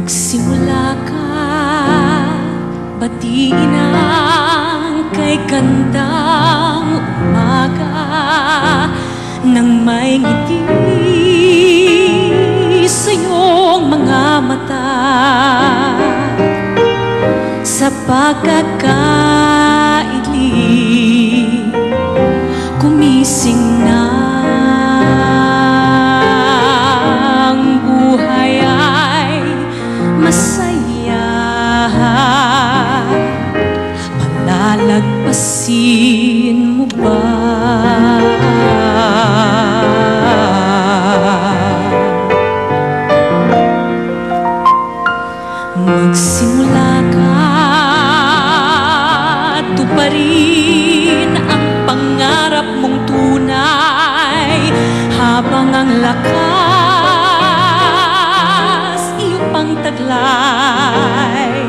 Magsimula ka, batiin ang kay gandang umaga nang may ngiti sa iyong mga mata. Sa pagkakaili, kumising na ang buhay ay masaya. Palalagpasin mo ba? Magsimula ka, tuparin ang pangarap mong tunay, habang ang lakas iyong pangtaglay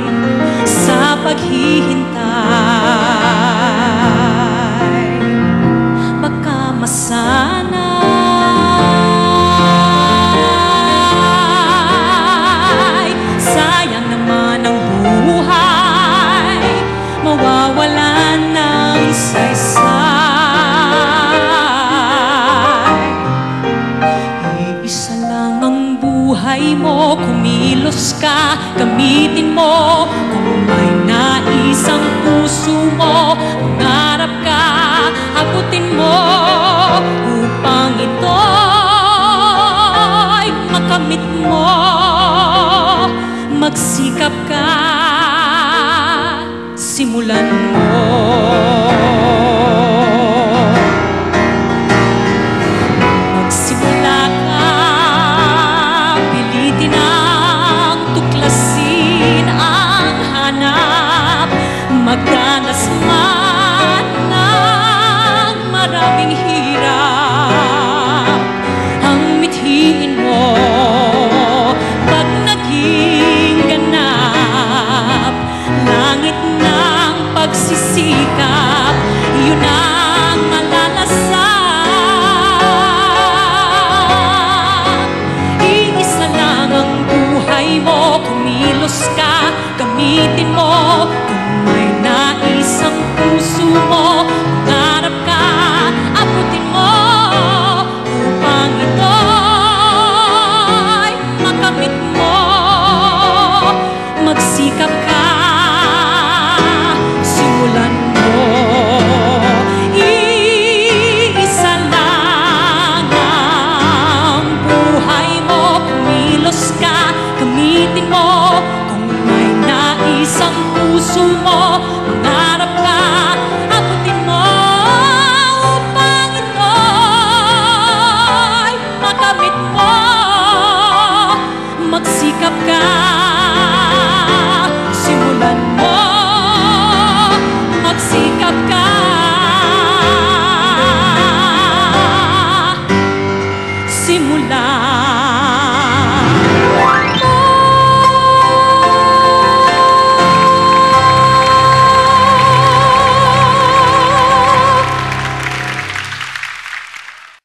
sa paghihintay. Baka masanay, sayang naman ang buhay, mawawalan ng saysay. Iisa lang ang buhay mo, kumilos ka, gamitin mo. Kung may nais ang puso mo, mangarap ka, abutin mo, upang ito'y makamit mo. Magsikap ka, simulan mo. Magsimula ka, pilitin ang tuklasin ang hanap, magdanas man ng maraming hirap. Ang mithiin mo pag naging ganap, langit ng pagsisikap, yun ang malalasan. Iisa lang ang buhay mo, kumilos ka, gamitin mo. Kung may nais ang puso mo, mangarap ka, abutin mo, upang ito'y makamit mo. Magsikap ka, simulan mo. Iisa lang ang buhay mo, kumilos ka, gamitin mo. Kung may nais ang puso mo,